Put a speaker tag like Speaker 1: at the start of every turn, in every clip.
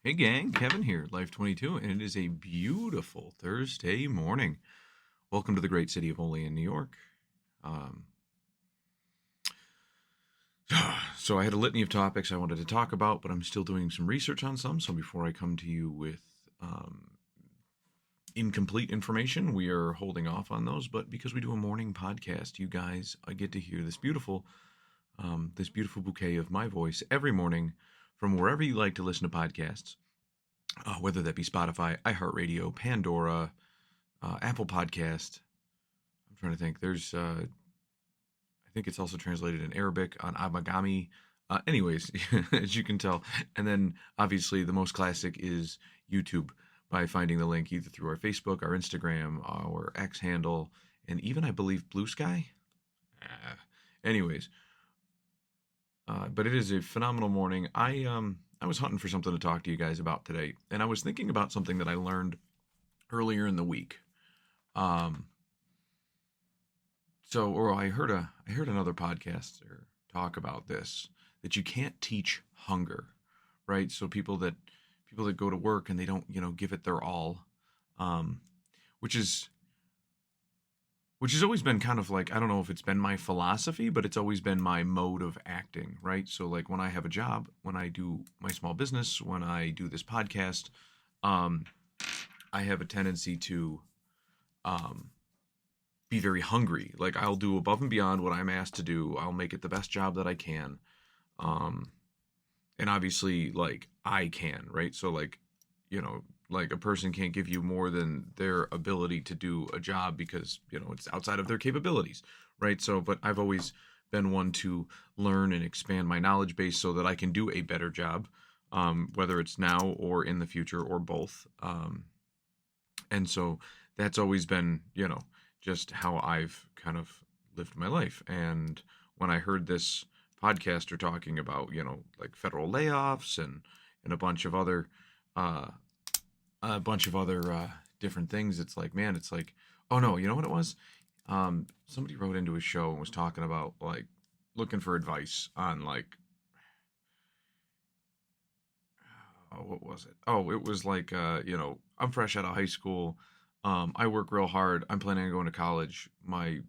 Speaker 1: Hey gang, Kevin here, Life 22, and it is a beautiful Thursday morning. Welcome to the great city of Olean, New York. Um, so I had a litany of topics I wanted to talk about, but I'm still doing some research on some. So before I come to you with um, incomplete information, we are holding off on those. But because we do a morning podcast, you guys, I get to hear this beautiful bouquet of my voice every morning from wherever you like to listen to podcasts. Whether that be Spotify, iHeartRadio, Pandora, Apple Podcast. I'm trying to think. I think it's also translated in Arabic on Abagami. Anyways, as you can tell. And then obviously the most classic is YouTube by finding the link either through our Facebook, our Instagram, our X handle, and even I believe Blue Sky. Uh, anyways, but it is a phenomenal morning. I was hunting for something to talk to you guys about today, and I was thinking about something that I learned earlier in the week. Um, or I heard another podcaster talk about this, that you can't teach hunger, right? So people that go to work and they don't give it their all, um, which is which has always been kind of like, I don't know if it's been my philosophy, but it's always been my mode of acting, right? So like when I have a job, when I do my small business, when I do this podcast, um, I have a tendency to um, be very hungry. Like I'll do above and beyond what I'm asked to do. I'll make it the best job that I can. Um, and obviously like I can, right? So like, like a person can't give you more than their ability to do a job because, it's outside of their capabilities, right? So, but I've always been one to learn and expand my knowledge base so that I can do a better job, whether it's now or in the future or both. And so that's always been, just how I've kind of lived my life. And when I heard this podcaster talking about, like federal layoffs and uh, a bunch of other different things, it's like, man, it's like, oh no, you know what it was? Somebody wrote into his show and was talking about like looking for advice on like, oh, what was it? Oh, it was like, I'm fresh out of high school. I work real hard. I'm planning on going to college. My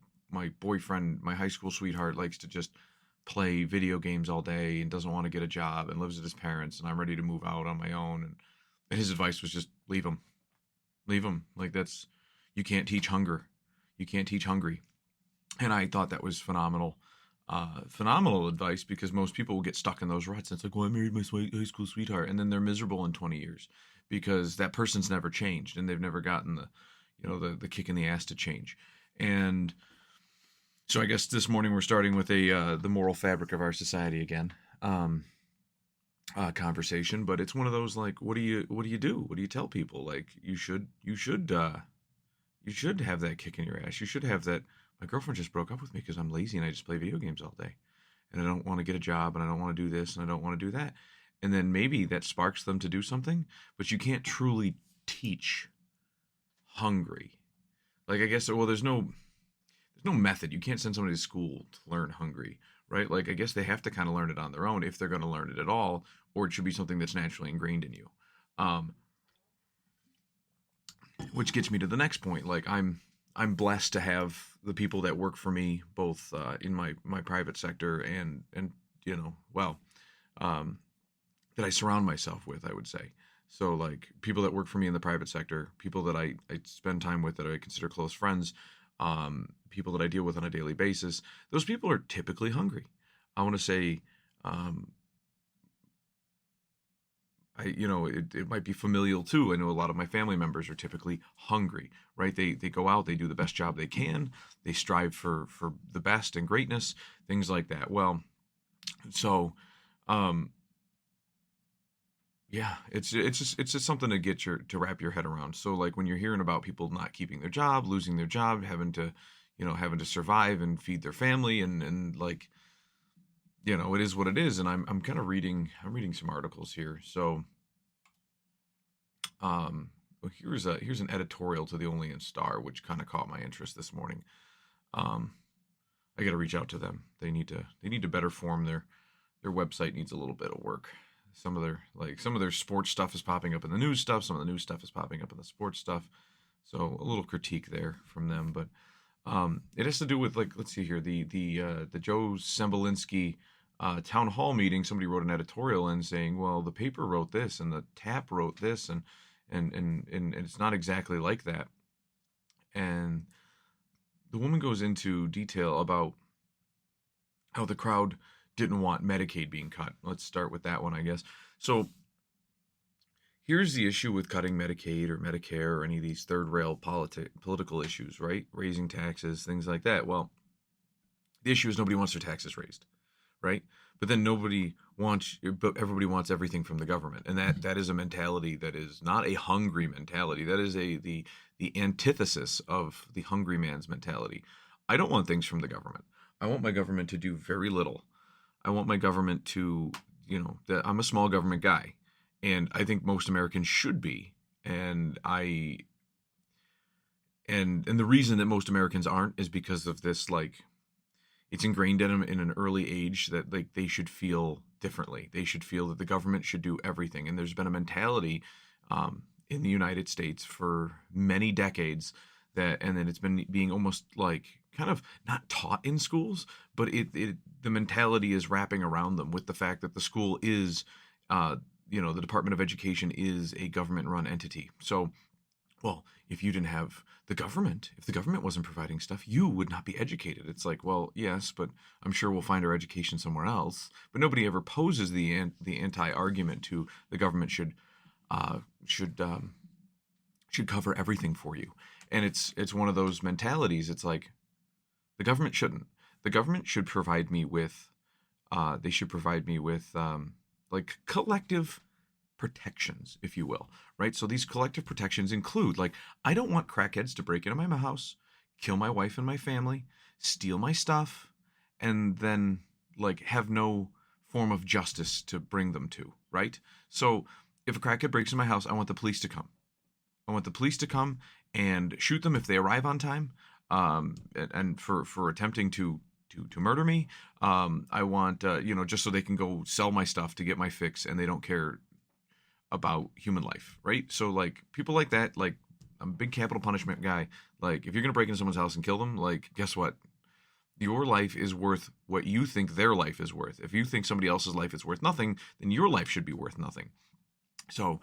Speaker 1: boyfriend, my high school sweetheart, likes to just play video games all day and doesn't want to get a job and lives with his parents. And I'm ready to move out on my own. And his advice was just leave him. Like you can't teach hunger. You can't teach hungry. And I thought that was phenomenal advice because most people will get stuck in those ruts. It's like, well, I married my high school sweetheart, and then they're miserable in 20 years because that person's never changed and they've never gotten the kick in the ass to change. And so I guess this morning we're starting with the moral fabric of our society again. Conversation, but it's one of those like, what do you do? What do you tell people? Like you should have that kick in your ass. You should have that. My girlfriend just broke up with me because I'm lazy and I just play video games all day. And I don't want to get a job and I don't want to do this and I don't want to do that. And then maybe that sparks them to do something, but you can't truly teach hungry. Like I guess, well, there's no method. You can't send somebody to school to learn hungry, right? Like I guess they have to kind of learn it on their own if they're going to learn it at all, or it should be something that's naturally ingrained in you. Um, which gets me to the next point. Like I'm blessed to have the people that work for me both in my private sector and well, um, that I surround myself with, I would say. So like people that work for me in the private sector, people that I spend time with that I consider close friends, people that I deal with on a daily basis, those people are typically hungry. I want to say, um, it might be familial too. I know a lot of my family members are typically hungry, right? They go out, they do the best job they can, they strive for the best and greatness, things like that. Well, so um, yeah, it's just something to to wrap your head around. So like when you're hearing about people not keeping their job, losing their job, having to survive and feed their family and like it is what it is. And I'm kind of reading some articles here. So well, here's an editorial to the Olean Star, which kind of caught my interest this morning. Um, I got to reach out to them. They need to better form their website needs a little bit of work. some of their sports stuff is popping up in the news stuff. Some of the news stuff is popping up in the sports stuff. So a little critique there from them, but it has to do with, like, let's see here, the Joe Sempolinski town hall meeting. Somebody wrote an editorial in saying, well, the paper wrote this and the tap wrote this, and it's not exactly like that. And the woman goes into detail about how the crowd didn't want Medicaid being cut. Let's start with that one, I guess. So here's the issue with cutting Medicaid or Medicare or any of these third rail political issues, right? Raising taxes, things like that. Well, the issue is nobody wants their taxes raised, right? But then but everybody wants everything from the government. And that is a mentality that is not a hungry mentality. That is the antithesis of the hungry man's mentality. I don't want things from the government. I want my government to do very little. I want my government to, I'm a small government guy. And I think most Americans should be. And the reason that most Americans aren't is because of this, like, it's ingrained in them in an early age that, like, they should feel differently. They should feel that the government should do everything. And there's been a mentality in the United States for many decades and then it's been being almost like kind of not taught in schools, but the mentality is wrapping around them with the fact that the school is, the Department of Education is a government-run entity. So, well, if you didn't have if the government wasn't providing stuff, you would not be educated. It's like, well, yes, but I'm sure we'll find our education somewhere else. But nobody ever poses the anti-argument to the government should cover everything for you. And it's one of those mentalities. It's like the government shouldn't. The government should provide me with like collective protections, if you will, right? So these collective protections include, like, I don't want crackheads to break into my house, kill my wife and my family, steal my stuff, and then, like, have no form of justice to bring them to, right? So if a crackhead breaks into my house, I want the police to come. I want the police to come and shoot them if they arrive on time, and for attempting to murder me. I want, just so they can go sell my stuff to get my fix, and they don't care about human life, right? So, like, people like that, like, I'm a big capital punishment guy. Like, if you're going to break into someone's house and kill them, like, guess what? Your life is worth what you think their life is worth. If you think somebody else's life is worth nothing, then your life should be worth nothing. So,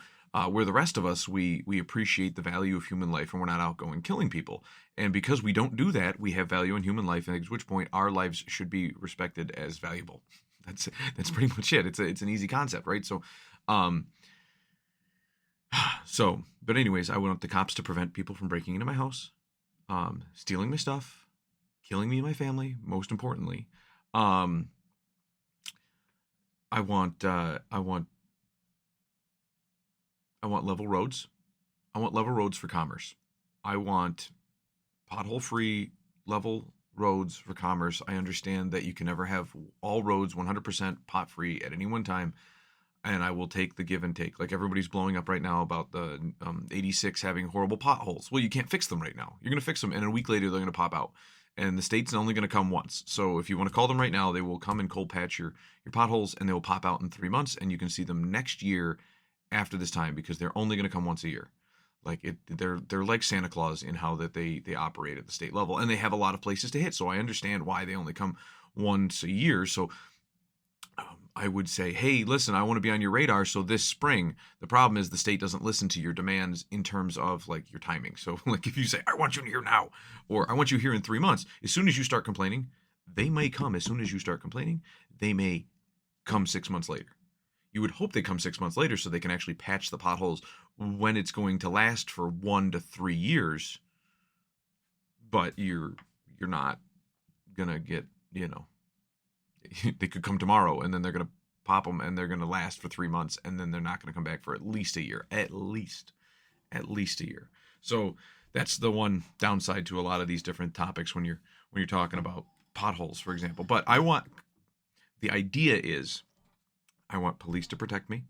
Speaker 1: where the rest of us, we appreciate the value of human life, and we're not out going killing people. And because we don't do that, we have value in human life, and at which point our lives should be respected as valuable. That's pretty much it. It's an easy concept, right? But anyways, I want the cops to prevent people from breaking into my house, stealing my stuff, killing me and my family. Most importantly, I want level roads. I want level roads for commerce. I want pothole-free level roads for commerce. I understand that you can never have all roads 100% pot-free at any one time, and I will take the give and take. Like, everybody's blowing up right now about the 86 having horrible potholes. Well, you can't fix them right now. You're going to fix them, and a week later they're going to pop out. And the state's only going to come once. So if you want to call them right now, they will come and cold patch your potholes, and they will pop out in 3 months, and you can see them next year after this time, because they're only going to come once a year. Like, they're like Santa Claus in how that they operate at the state level, and they have a lot of places to hit. So I understand why they only come once a year. So I would say, hey, listen, I want to be on your radar. So this spring, the problem is the state doesn't listen to your demands in terms of, like, your timing. So, like, if you say, I want you here now, or I want you here in 3 months, as soon as you start complaining, they may come. As soon as you start complaining, they may come 6 months later. You would hope they come 6 months later so they can actually patch the potholes when it's going to last for 1 to 3 years. But you're not gonna get, they could come tomorrow, and then they're gonna pop them, and they're gonna last for 3 months, and then they're not gonna come back for at least a year, at least a year. So that's the one downside to a lot of these different topics when you're talking about potholes, for example. But the idea is, I want police to protect me,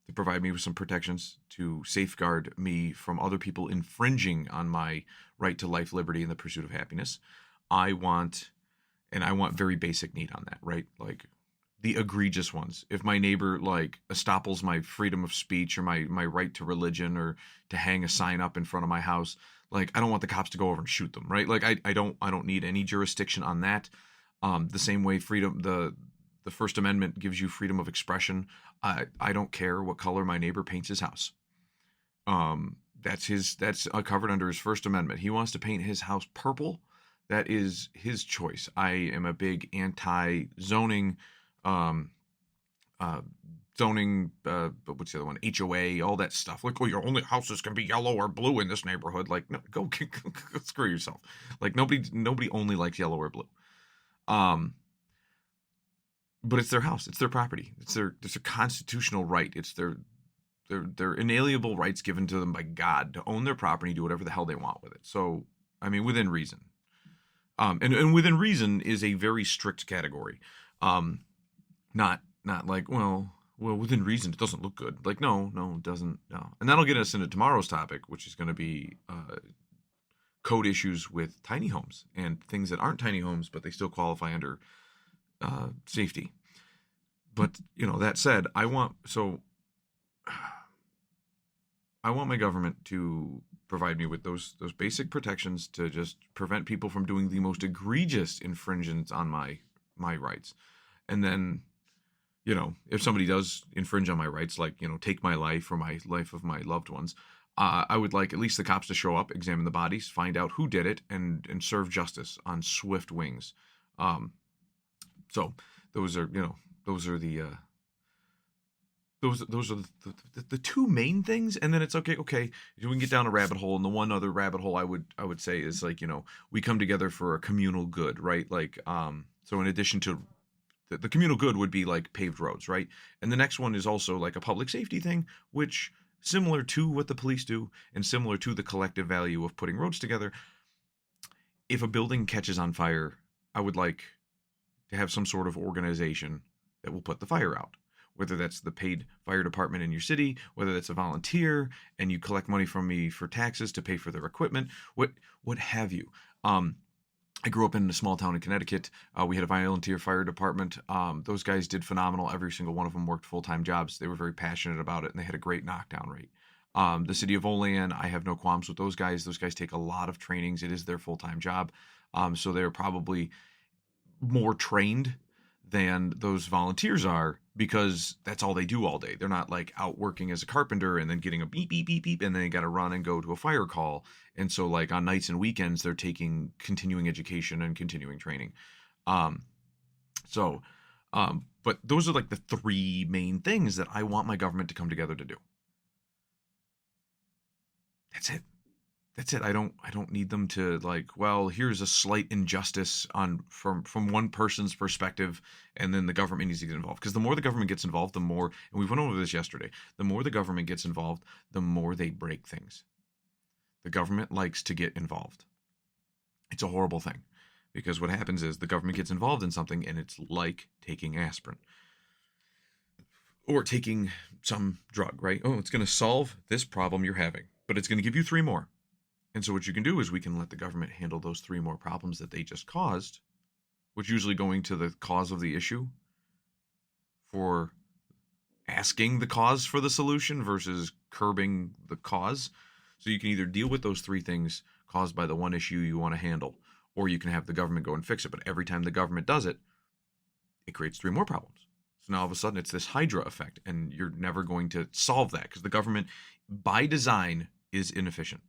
Speaker 1: to provide me with some protections, to safeguard me from other people infringing on my right to life, liberty, and the pursuit of happiness. I want very basic need on that, right? Like, the egregious ones. If my neighbor like estoppels my freedom of speech or my right to religion or to hang a sign up in front of my house, like I don't want the cops to go over and shoot them, right? Like I don't need any jurisdiction on that. The same way the First Amendment gives you freedom of expression. I don't care what color my neighbor paints his house. That's covered under his First Amendment. He wants to paint his house purple. That is his choice. I am a big anti-zoning, um, uh, but what's the other one? HOA, all that stuff. Like, oh, your only houses can be yellow or blue in this neighborhood. Like, no, go screw yourself. Like, nobody only likes yellow or blue. Um, but it's their house. It's their property. It's a constitutional right. It's their inalienable rights given to them by God to own their property, do whatever the hell they want with it. So, I mean, within reason. And within reason is a very strict category. Not like, well, within reason, it doesn't look good. Like, no, it doesn't. No. And that'll get us into tomorrow's topic, which is going to be code issues with tiny homes and things that aren't tiny homes, but they still qualify under safety. But, that said, I want my government to provide me with those basic protections to just prevent people from doing the most egregious infringements on my rights. And then, if somebody does infringe on my rights, like, take my life or my life of my loved ones, I would like at least the cops to show up, examine the bodies, find out who did it, and serve justice on swift wings. So those are the those are the two main things. And then it's okay, we can get down a rabbit hole. And the one other rabbit hole I would say is like, we come together for a communal good, right? Like, so in addition to the communal good would be like paved roads, right? And the next one is also like a public safety thing, which similar to what the police do and similar to the collective value of putting roads together. If a building catches on fire, I would like to have some sort of organization that will put the fire out. Whether that's the paid fire department in your city, whether that's a volunteer, and you collect money from me for taxes to pay for their equipment, what have you. I grew up in a small town in Connecticut. We had a volunteer fire department. Those guys did phenomenal. Every single one of them worked full-time jobs. They were very passionate about it, and they had a great knockdown rate. The city of Olean, I have no qualms with those guys. Those guys take a lot of trainings. It is their full-time job. So they're probably more trained than those volunteers are, because that's all they do all day. They're not like out working as a carpenter and then getting a beep, beep, beep, beep, and then they got to run and go to a fire call. And so like on nights and weekends, they're taking continuing education and continuing training. But those are like the three main things that I want my government to come together to do. That's it. I don't need them to like, well, here's a slight injustice from one person's perspective, and then the government needs to get involved. Because the more the government gets involved, the more, and we went over this yesterday, the more the government gets involved, the more they break things. The government likes to get involved. It's a horrible thing, because what happens is the government gets involved in something, and it's like taking aspirin or taking some drug, right? Oh, it's going to solve this problem you're having, but it's going to give you 3 more. And so what you can do is we can let the government handle those 3 more problems that they just caused, which usually going to the cause of the issue for asking the cause for the solution versus curbing the cause. So you can either deal with those 3 things caused by the one issue you want to handle, or you can have the government go and fix it. But every time the government does it, it creates 3 more problems. So now all of a sudden it's this Hydra effect, and you're never going to solve that because the government by design is inefficient.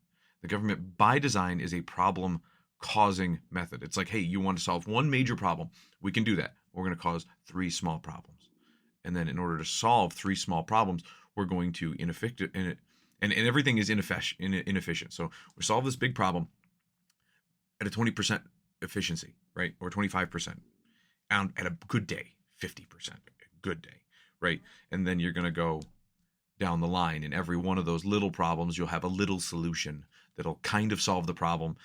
Speaker 1: The government by design is a problem-causing method. It's like, hey, you want to solve one major problem. We can do that. We're going to cause 3 small problems. And then in order to solve 3 small problems, we're going to and everything is inefficient. So we solve this big problem at a 20% efficiency, right? Or 25%. And at a good day, 50%. A good day, right? And then you're going to go down the line, and every one of those little problems, you'll have a little solution that'll kind of solve the problem,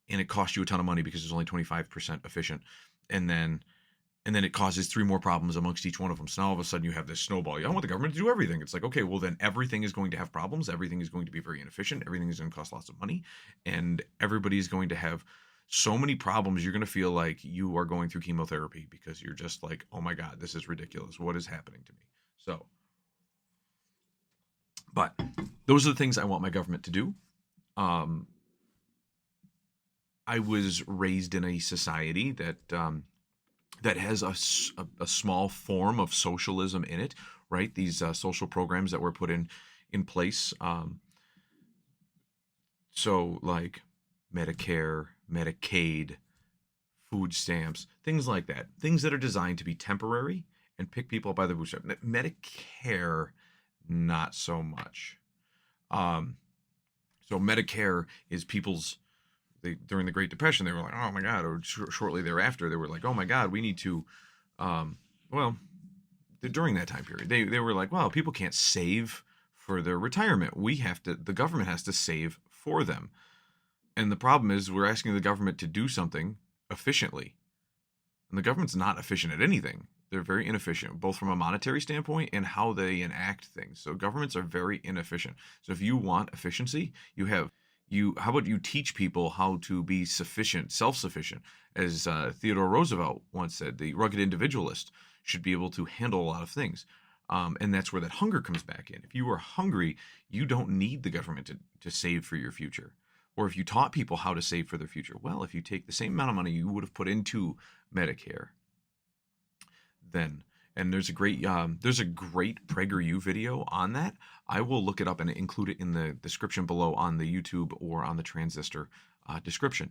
Speaker 1: and it costs you a ton of money because it's only 25% efficient. And then it causes 3 more problems amongst each one of them. So now all of a sudden you have this snowball. You don't want the government to do everything. It's like, okay, well then everything is going to have problems. Everything is going to be very inefficient. Everything is going to cost lots of money, and everybody is going to have so many problems. You're going to feel like you are going through chemotherapy because you're just like, oh my God, this is ridiculous. What is happening to me? So, but those are the things I want my government to do. Um, I was raised in a society that has a small form of socialism in it, right? These social programs that were put in place. So like Medicare, Medicaid, food stamps, things like that. Things that are designed to be temporary and pick people up by the bootstrap. Medicare, not so much. Um, so Medicare is people's. During the Great Depression, they were like, oh my God, or shortly thereafter, they were like, oh my God, we need to, um, well, during that time period, they were like, well, people can't save for their retirement. The government has to save for them. And the problem is we're asking the government to do something efficiently. And the government's not efficient at anything. They're very inefficient, both from a monetary standpoint and how they enact things. So governments are very inefficient. So if you want efficiency, how about you teach people how to be self-sufficient? As Theodore Roosevelt once said, the rugged individualist should be able to handle a lot of things. And that's where that hunger comes back in. If you are hungry, you don't need the government to save for your future. Or if you taught people how to save for their future, well, if you take the same amount of money you would have put into Medicare, then, and there's a great PragerU video on that. I will look it up and include it in the description below on the YouTube or on the Transistor description.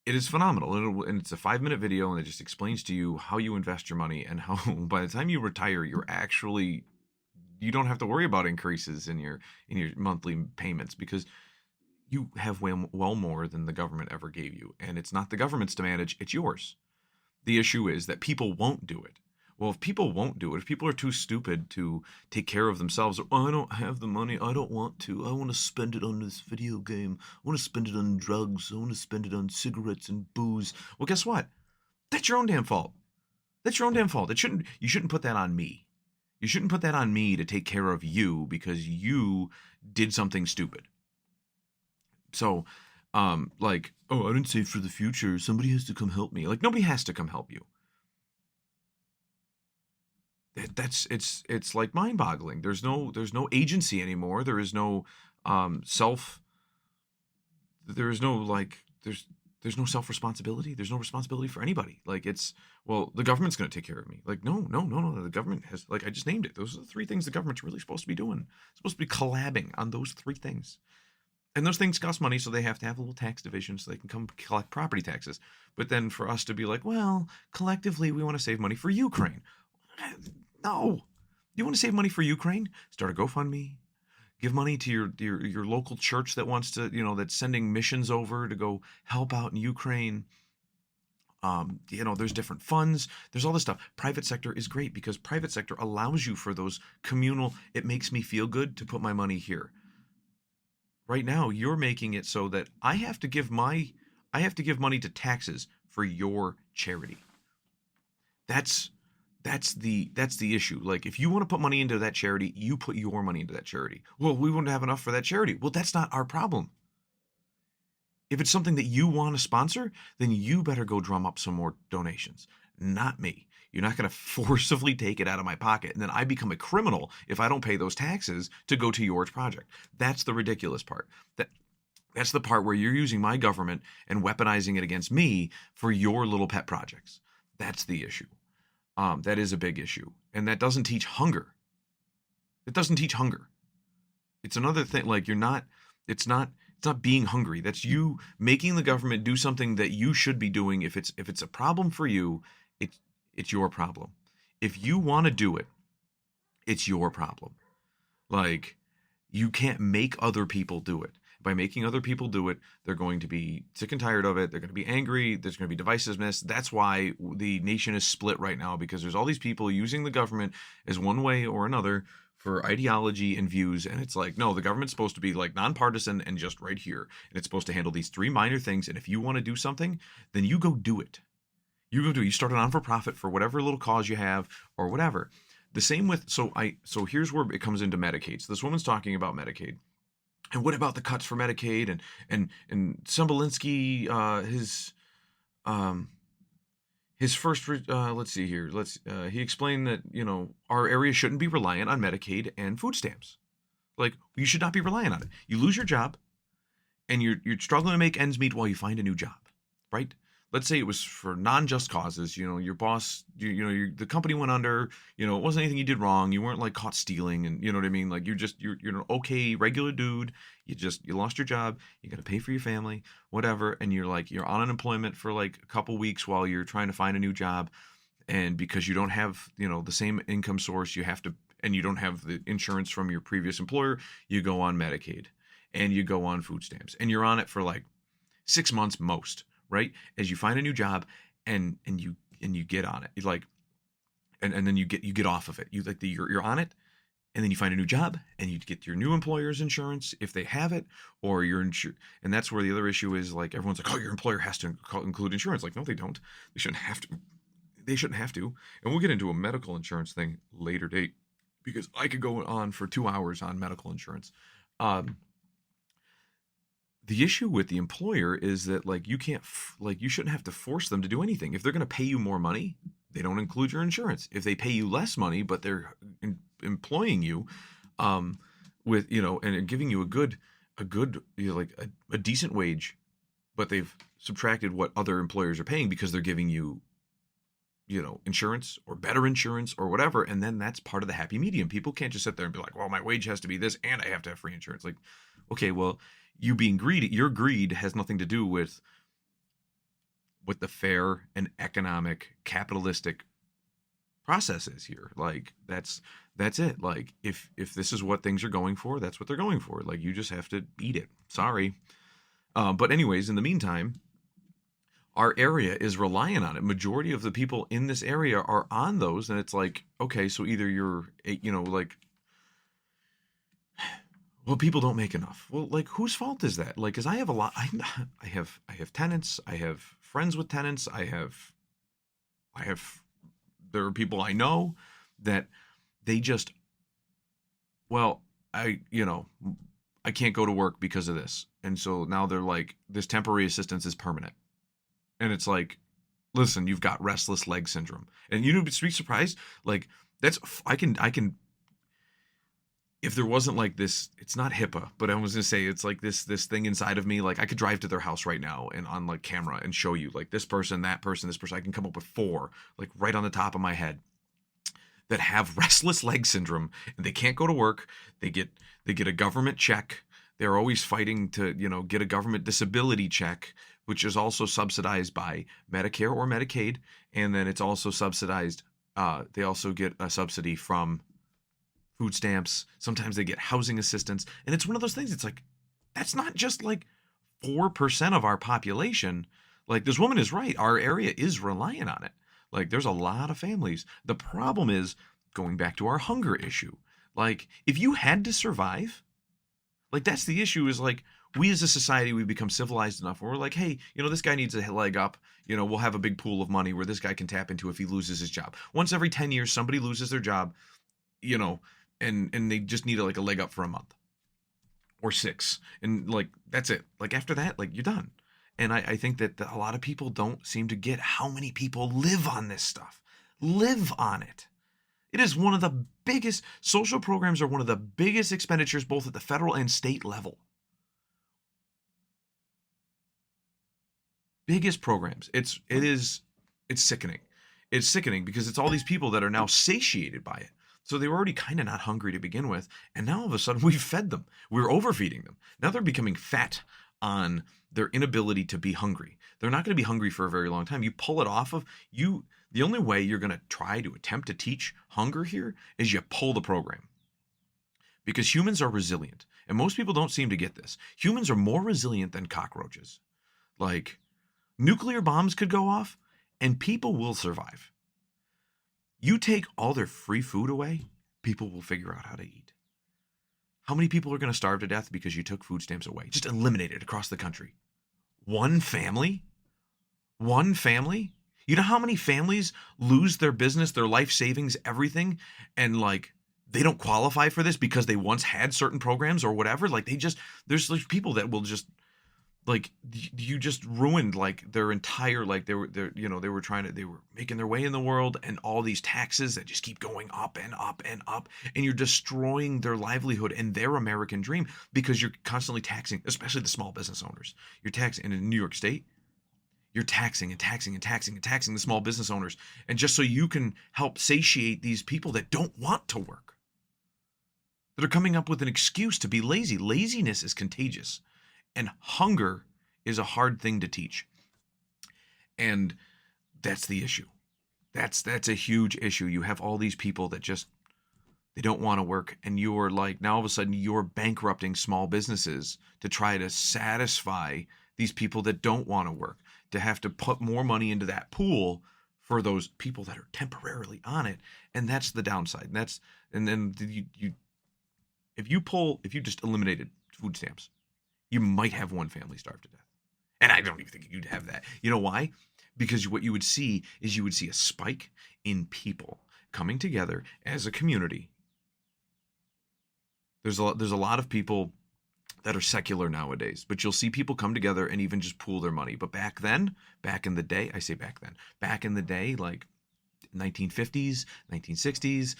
Speaker 1: It is phenomenal, and it's a 5-minute video, and it just explains to you how you invest your money and how by the time you retire, you don't have to worry about increases in your monthly payments because you have well more than the government ever gave you. And it's not the government's to manage, it's yours. The issue is that people won't do it. Well, if people won't do it, if people are too stupid to take care of themselves, I don't have the money, I don't want to, I want to spend it on this video game, I want to spend it on drugs, I want to spend it on cigarettes and booze. Well, guess what? That's your own damn fault. That's your own damn fault. You shouldn't put that on me. You shouldn't put that on me to take care of you because you did something stupid. So, like, oh, I didn't save for the future. Somebody has to come help me. Like, nobody has to come help you. It's like mind-boggling. There's no agency anymore. There is no there's no self-responsibility. There's no responsibility for anybody. Like the government's going to take care of me. Like, no. The government has, like I just named it. Those are the 3 things the government's really supposed to be doing. It's supposed to be collabing on those 3 things. And those things cost money, so they have to have a little tax division so they can come collect property taxes. But then for us to be like, well, collectively we want to save money for Ukraine. No. You want to save money for Ukraine? Start a GoFundMe. Give money to your local church that wants to, that's sending missions over to go help out in Ukraine. There's different funds. There's all this stuff. Private sector is great because private sector allows you for those communal, it makes me feel good to put my money here. Right now, you're making it so that I have to give money to taxes for your charity. That's the issue. Like, if you want to put money into that charity, you put your money into that charity. Well, we wouldn't have enough for that charity. Well, that's not our problem. If it's something that you want to sponsor, then you better go drum up some more donations, not me. You're not going to forcibly take it out of my pocket, and then I become a criminal if I don't pay those taxes to go to your project. That's the ridiculous part. That's the part where you're using my government and weaponizing it against me for your little pet projects. That's the issue. That is a big issue, and that doesn't teach hunger. It doesn't teach hunger. It's another thing. Like, it's not being hungry. That's you making the government do something that you should be doing. If it's a problem for you, it's your problem. If you want to do it, it's your problem. Like, you can't make other people do it. By making other people do it, they're going to be sick and tired of it. They're going to be angry. There's going to be divisiveness. That's why the nation is split right now, because there's all these people using the government as one way or another for ideology and views. And it's like, no, the government's supposed to be like nonpartisan and just right here. And it's supposed to handle these 3 minor things. And if you want to do something, then you go do it. You start a non-for-profit for whatever little cause you have or whatever. The same with, so here's where it comes into Medicaid. So this woman's talking about Medicaid. And what about the cuts for Medicaid? And Sempolinski, um, his first, let's see here. He explained that, our area shouldn't be reliant on Medicaid and food stamps. Like, you should not be reliant on it. You lose your job and you're struggling to make ends meet while you find a new job, right? Let's say it was for non-just causes. Your boss, the company went under. It wasn't anything you did wrong. You weren't like caught stealing, and you know what I mean. Like you're an okay regular dude. You lost your job. You got to pay for your family, whatever, and you're on unemployment for like a couple weeks while you're trying to find a new job, and because you don't have the same income source, you have to, and you don't have the insurance from your previous employer, you go on Medicaid and you go on food stamps, and you're on it for like 6 months most, right? As you find a new job and you get on it. You like and then you get off of it. You're on it, and then you find a new job and you get your new employer's insurance if they have it, or you're insured. And that's where the other issue is, like, everyone's like, oh, your employer has to include insurance. Like, no, they don't. They shouldn't have to. They shouldn't have to. And we'll get into a medical insurance thing later date, because I could go on for 2 hours on medical insurance. The issue with the employer is that, like, you can't, you shouldn't have to force them to do anything. If they're going to pay you more money, they don't include your insurance. If they pay you less money, but they're employing you, with, and giving you a good, a decent wage, but they've subtracted what other employers are paying because they're giving you, insurance or better insurance or whatever. And then that's part of the happy medium. People can't just sit there and be like, well, my wage has to be this and I have to have free insurance. Like, okay, well, you being greedy, your greed has nothing to do with what the fair and economic capitalistic process is here. Like, that's it. Like, if this is what things are going for, that's what they're going for. Like, you just have to eat it. Sorry. But anyways, in the meantime, our area is reliant on it. Majority of the people in this area are on those, and it's like, okay, so either you're, well, people don't make enough. Well, like, whose fault is that? Like, because I have a lot. I have tenants. I have friends with tenants. I have. There are people I know that they just. Well, I can't go to work because of this, and so now they're like, this temporary assistance is permanent. And it's like, listen, you've got restless leg syndrome. And you'd be surprised. Like, I can, if there wasn't like this, it's not HIPAA, but I was going to say, it's like this thing inside of me. Like, I could drive to their house right now and on like camera and show you, like, this person, that person, this person. I can come up with 4, like, right on the top of my head, that have restless leg syndrome, and they can't go to work. They get a government check. They're always fighting to, get a government disability check, which is also subsidized by Medicare or Medicaid. And then it's also subsidized. They also get a subsidy from food stamps. Sometimes they get housing assistance. And it's one of those things. It's like, that's not just like 4% of our population. Like, this woman is right. Our area is reliant on it. Like, there's a lot of families. The problem is, going back to our hunger issue. Like, if you had to survive, like, that's the issue, is like, we as a society, we've become civilized enough where we're like, hey, this guy needs a leg up. We'll have a big pool of money where this guy can tap into if he loses his job. Once every 10 years, somebody loses their job, and they just need a leg up for a month or 6. And like, that's it. Like, after that, like, you're done. And I think that a lot of people don't seem to get how many people live on this stuff, live on it. It is one of the biggest, social programs are one of the biggest expenditures, both at the federal and state level. Biggest programs. It's sickening. It's sickening because it's all these people that are now satiated by it. So they were already kind of not hungry to begin with. And now all of a sudden we've fed them. We're overfeeding them. Now they're becoming fat on their inability to be hungry. They're not going to be hungry for a very long time. You pull it off of you. The only way you're going to try to attempt to teach hunger here is you pull the program. Because humans are resilient. And most people don't seem to get this. Humans are more resilient than cockroaches. Like, nuclear bombs could go off and people will survive. You take all their free food away, people will figure out how to eat. How many people are going to starve to death because you took food stamps away? Just eliminate it across the country. One family? One family? You know how many families lose their business, their life savings, everything, and like they don't qualify for this because they once had certain programs or whatever. Like there's like people that will just like you just ruined like their entire like they were making their way in the world, and all these taxes that just keep going up and up and up, and you're destroying their livelihood and their American dream because you're constantly taxing, especially the small business owners. You're taxing, and in New York State, you're taxing and taxing and taxing and taxing the small business owners, and just so you can help satiate these people that don't want to work, that are coming up with an excuse to be lazy. Laziness is contagious, and hunger is a hard thing to teach. And that's the issue. That's a huge issue. You have all these people that just they don't want to work, and you're like, now all of a sudden you're bankrupting small businesses to try to satisfy these people that don't want to work, to have to put more money into that pool for those people that are temporarily on it. And that's the downside. And then you if you just eliminated food stamps, you might have one family starve to death. And I don't even think you'd have that. You know why? Because what you would see is you would see a spike in people coming together as a community. There's a lot of people that are secular nowadays, but you'll see people come together and even just pool their money. But back in the day, like 1950s, 1960s,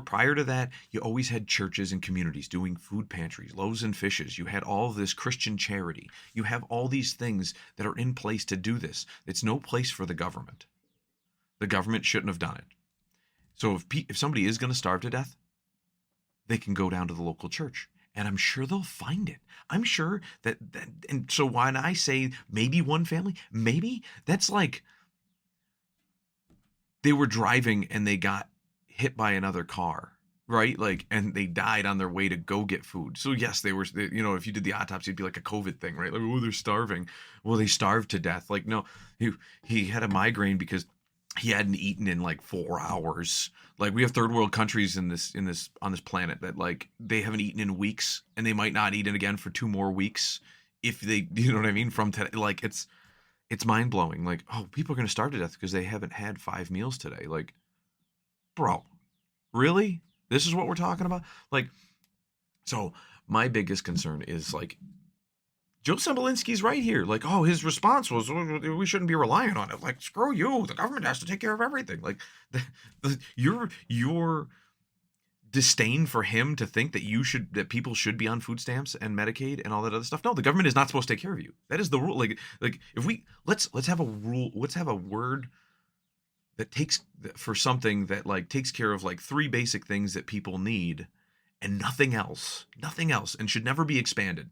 Speaker 1: prior to that, you always had churches and communities doing food pantries, loaves and fishes. You had all of this Christian charity. You have all these things that are in place to do this. It's no place for the government. The government shouldn't have done it. So if somebody is going to starve to death, they can go down to the local church, and I'm sure they'll find it. I'm sure that and so when I say maybe one family, maybe that's like they were driving and they got hit by another car, right? Like, and they died on their way to go get food. So yes, if you did the autopsy, it'd be like a COVID thing, right? Like, oh, they're starving. Well, they starved to death. Like, no, he had a migraine because he hadn't eaten in like 4 hours. Like, we have third world countries on this planet that like they haven't eaten in weeks, and they might not eat it again for 2 more weeks if they, you know what I mean? From today, like it's mind blowing. Like, oh, people are gonna starve to death because they haven't had 5 meals today. Like, bro, really? This is what we're talking about? Like, so my biggest concern is like Joe Sempolinski's right here. Like, oh, his response was, we shouldn't be relying on it. Like, screw you. The government has to take care of everything. Like, your disdain for him to think that people should be on food stamps and Medicaid and all that other stuff. No, the government is not supposed to take care of you. That is the rule. Like if let's have a rule. Let's have a word that takes for something that like takes care of like 3 basic things that people need and nothing else, and should never be expanded.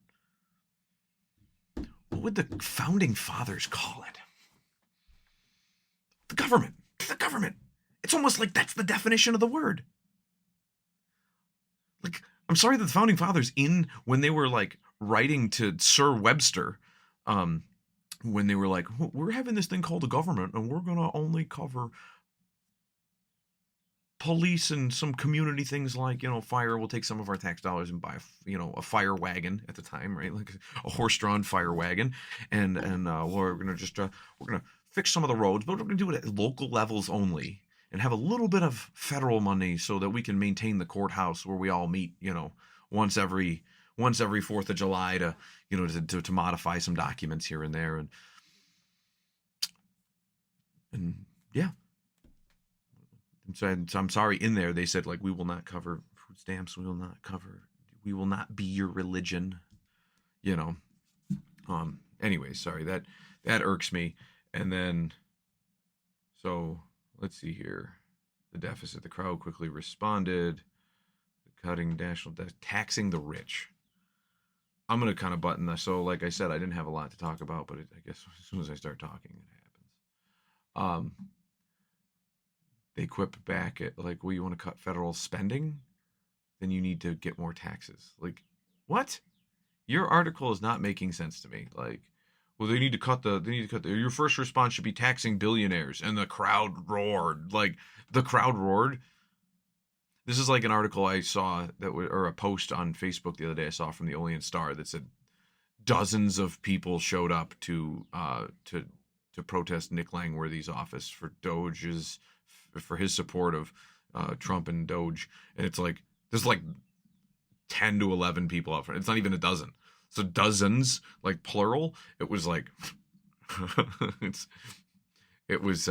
Speaker 1: What would the founding fathers call it? The government. The government. It's almost like that's the definition of the word. Like, I'm sorry that the founding fathers, when they were like writing to Sir Webster, when they were like, we're having this thing called the government, and we're gonna only cover police and some community things like, fire. We'll take some of our tax dollars and buy, a fire wagon at the time, right? Like a horse-drawn fire wagon. And we're going to we're going to fix some of the roads, but we're going to do it at local levels only and have a little bit of federal money so that we can maintain the courthouse where we all meet, once every 4th of July to modify some documents here and there. And yeah. So I'm sorry, in there they said like, we will not cover food stamps, we will not be your religion, anyway, sorry, that irks me. And then, so let's see here, the deficit, the crowd quickly responded, the cutting national debt, taxing the rich. I'm going to kind of button that. So like I said, I didn't have a lot to talk about, but I guess as soon as I start talking, it happens. They quip back at like, well, you want to cut federal spending? Then you need to get more taxes. Like, what? Your article is not making sense to me. Like, well, they need to cut your first response should be taxing billionaires. And the crowd roared. Like, the crowd roared. This is like an article I saw or a post on Facebook the other day I saw from the Olean Star that said dozens of people showed up to protest Nick Langworthy's office for his support of Trump and Doge, and it's like there's like 10 to 11 people out front. It's not even a dozen. So dozens, like plural. It was like it's it was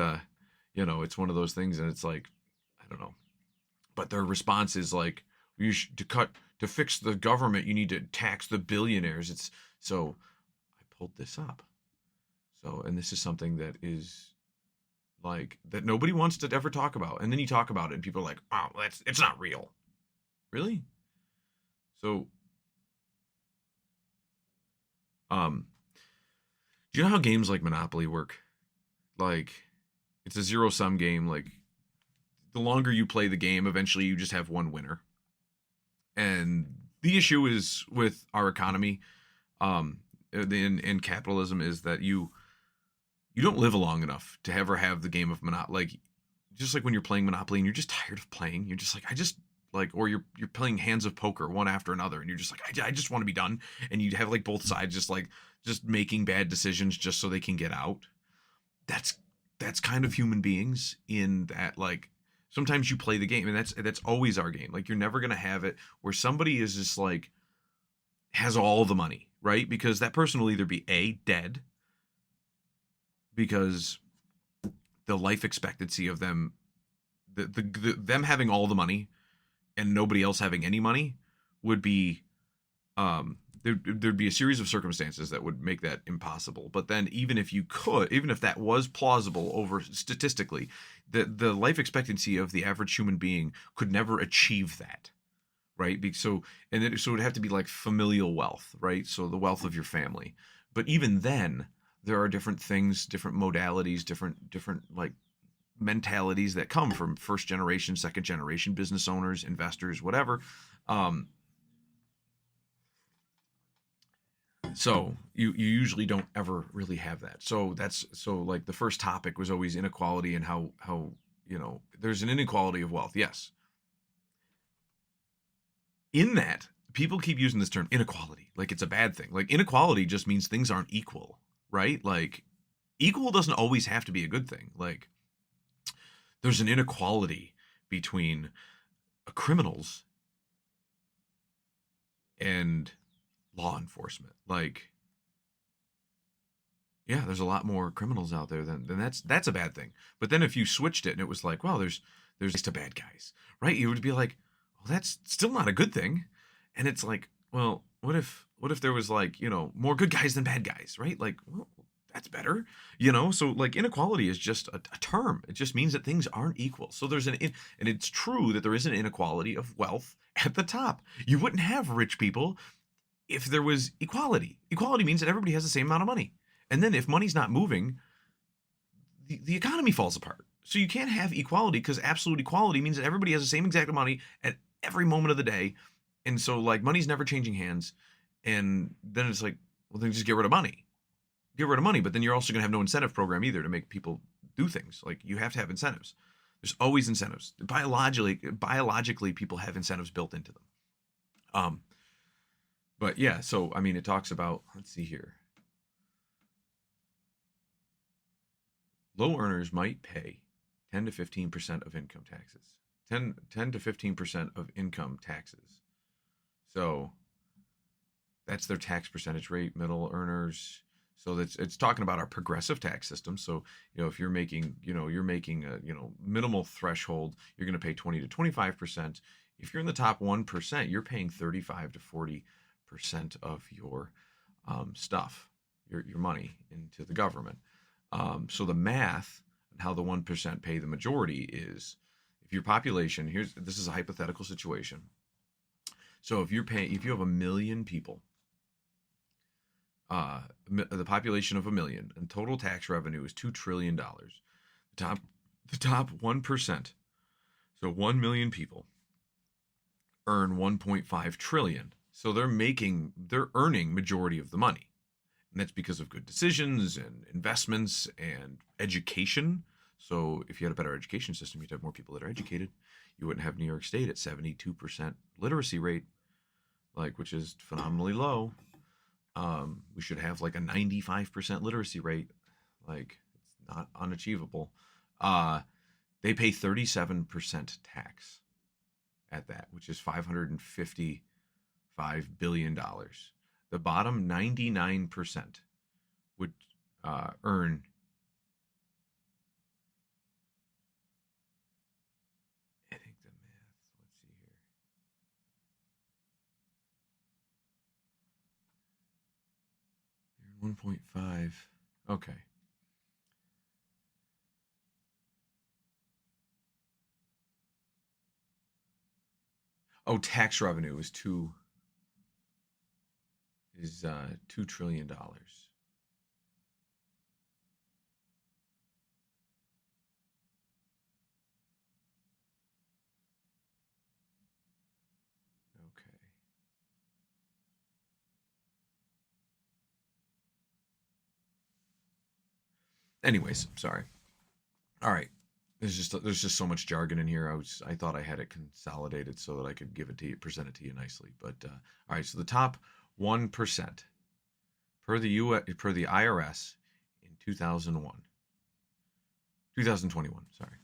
Speaker 1: it's one of those things, and it's like I don't know. But their response is like to fix the government, you need to tax the billionaires. It's so I pulled this up. So, and this is something that is like that nobody wants to ever talk about. And then you talk about it and people are like, wow, it's not real. Really? So, do you know how games like Monopoly work? Like, it's a zero sum game. Like, the longer you play the game, eventually you just have one winner. And the issue is with our economy, in capitalism, is that you don't live long enough to ever have the game of Monopoly. Like, just like when you're playing Monopoly and you're just tired of playing, you're just like, or you're playing hands of poker one after another, and you're just like, I just want to be done. And you have like both sides just making bad decisions just so they can get out. That's kind of human beings in that, like, sometimes you play the game, and that's always our game. Like, you're never gonna have it where somebody is just like has all the money, right? Because that person will either be dead, because the life expectancy of them, them having all the money and nobody else having any money would be there'd be a series of circumstances that would make that impossible. But then even if that was plausible over statistically, the life expectancy of the average human being could never achieve that, right? So it would have to be like familial wealth, right? So the wealth of your family. But even then, there are different things, different modalities, different like mentalities that come from first generation, second generation business owners, investors, whatever. So you usually don't ever really have that. So like the first topic was always inequality, and how there's an inequality of wealth. Yes. In that, people keep using this term inequality like it's a bad thing. Like, inequality just means things aren't equal, right? Like, equal doesn't always have to be a good thing. Like, there's an inequality between criminals and law enforcement. Like, yeah, there's a lot more criminals out there than that's a bad thing. But then if you switched it and it was like, well, there's to bad guys, right? You would be like, well, that's still not a good thing. And it's like, well, what if there was like, more good guys than bad guys, right? Like, well, that's better, So like, inequality is just a term. It just means that things aren't equal. So there's and it's true that there is an inequality of wealth at the top. You wouldn't have rich people if there was equality. Equality means that everybody has the same amount of money. And then if money's not moving, the economy falls apart. So you can't have equality, because absolute equality means that everybody has the same exact money at every moment of the day. And so, like, money's never changing hands. And then it's like, well, then just get rid of money. Get rid of money, but then you're also going to have no incentive program either to make people do things. Like, you have to have incentives. There's always incentives. Biologically, people have incentives built into them. But yeah, so I mean, it talks about, let's see here. Low earners might pay 10 to 15% of income taxes. 10 to 15% of income taxes. So that's their tax percentage rate. Middle earners. So it's talking about our progressive tax system. So, if you're making a, minimal threshold, you're going to pay 20 to 25%. If you're in the top 1%, you're paying 35 to 40% of your stuff, your money, into the government. So the math and how the 1% pay the majority is, if your population, this is a hypothetical situation. So if you have 1 million people, the population of 1 million, and total tax revenue is $2 trillion. The top 1%, so 1 million people, earn 1.5 trillion. So they're earning majority of the money. And that's because of good decisions and investments and education. So if you had a better education system, you'd have more people that are educated. You wouldn't have New York State at 72% literacy rate, which is phenomenally low. We should have like a 95% literacy rate. Like, it's not unachievable. They pay 37% tax at that, which is $555 billion. The bottom 99% would earn, I think the math, let's see here. They're 1.5. Okay. Oh, tax revenue is $2 trillion. Okay. Anyways, sorry. All right. There's just so much jargon in here. I thought I had it consolidated so that I could give it to you, present it to you nicely. But all right, so the top 1% per the IRS in 2021. Sorry.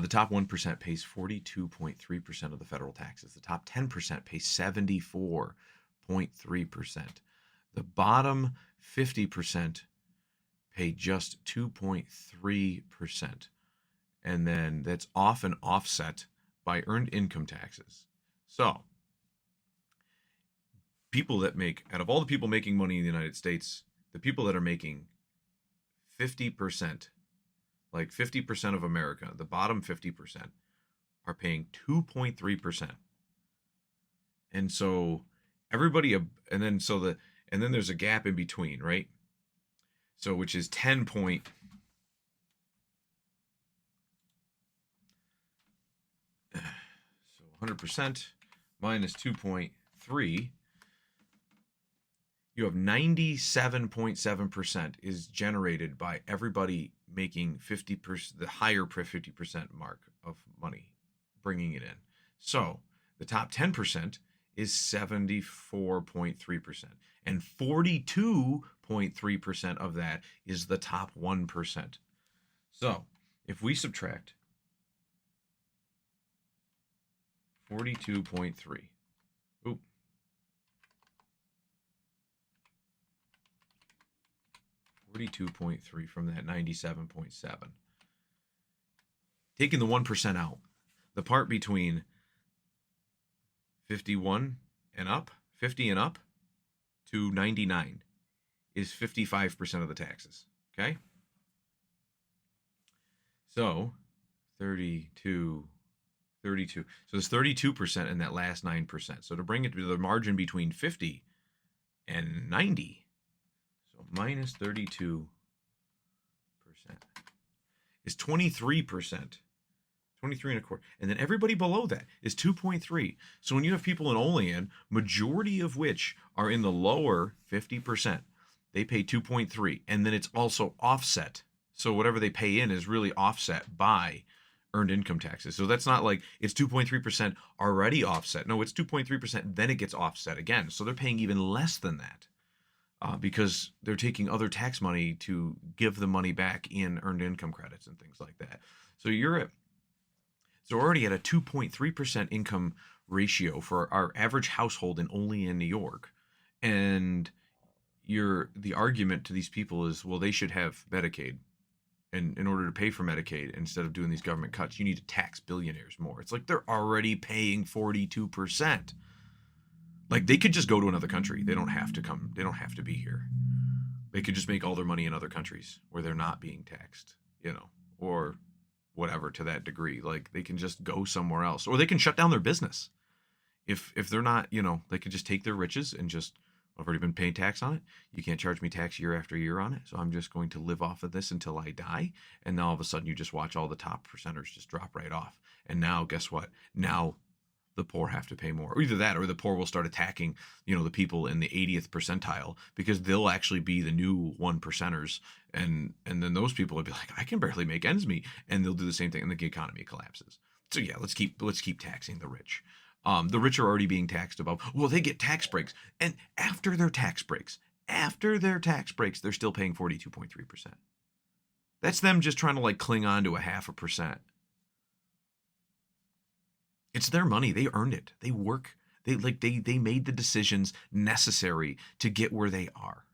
Speaker 1: The top 1% pays 42.3% of the federal taxes. The top 10% pays 74.3%. The bottom 50% pay just 2.3%. And then that's often offset by earned income taxes. So, out of all the people making money in the United States, the people that are making 50%, like 50% of America, the bottom 50%, are paying 2.3%. And so and then there's a gap in between, right? So which is 100% minus 2.3, you have 97.7% is generated by everybody making 50%, the higher 50% mark of money, bringing it in. So the top 10% is 74.3%, and 42.3% of that is the top 1%. So if we subtract 42.3, 42.3 from that 97.7. Taking the 1% out, the part between 50 and up to 99 is 55% of the taxes. Okay? So 32. So there's 32% in that last 9%. So to bring it to the margin between 50 and 90, so minus 32% is 23%. 23 and a quarter. And then everybody below that is 2.3. So when you have people in Olean, majority of which are in the lower 50%, they pay 2.3. And then it's also offset. So whatever they pay in is really offset by earned income taxes. So that's not like it's 2.3% already offset. No, it's 2.3%, then it gets offset again. So they're paying even less than that because they're taking other tax money to give the money back in earned income credits and things like that. So we're already at a 2.3% income ratio for our average household only in New York. And the argument to these people is, well, they should have Medicaid. And in order to pay for Medicaid, instead of doing these government cuts, you need to tax billionaires more. It's like they're already paying 42%. Like they could just go to another country. They don't have to come. They don't have to be here. They could just make all their money in other countries where they're not being taxed, or whatever to that degree. Like they can just go somewhere else, or they can shut down their business. If they're not, they could just take their riches and just, I've already been paying tax on it. You can't charge me tax year after year on it. So I'm just going to live off of this until I die. And then all of a sudden you just watch all the top percenters just drop right off. And now guess what? Now the poor have to pay more. Or either that or the poor will start attacking, the people in the 80th percentile because they'll actually be the new 1%ers. And then those people will be like, I can barely make ends meet. And they'll do the same thing and the economy collapses. So yeah, let's keep taxing the rich. The rich are already being taxed above. Well, they get tax breaks. And after their tax breaks, they're still paying 42.3%. That's them just trying to cling on to a 0.5%. It's their money. They earned it. They work. They made the decisions necessary to get where they are.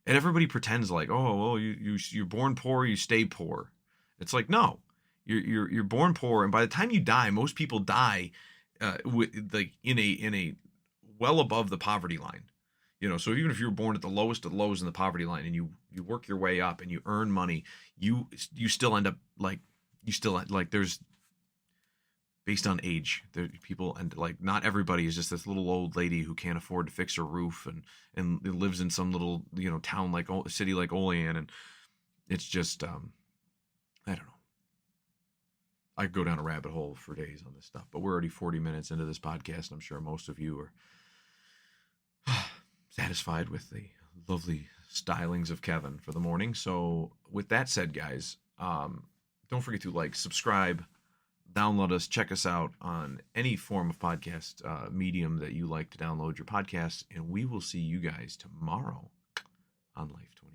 Speaker 1: And everybody pretends like, oh, well, you're born poor, you stay poor. It's like, no, you're born poor, and by the time you die, most people die with like in a well above the poverty line. So even if you were born at the lowest of lows in the poverty line, and you work your way up and you earn money, you still end up like there's, based on age, people, and like not everybody is just this little old lady who can't afford to fix her roof and lives in some little town like city like Olean, and it's just I don't know. I could go down a rabbit hole for days on this stuff, but we're already 40 minutes into this podcast, and I'm sure most of you are satisfied with the lovely stylings of Kevin for the morning. So with that said, guys, don't forget to like, subscribe, download us, check us out on any form of podcast medium that you like to download your podcasts, and we will see you guys tomorrow on Life 20.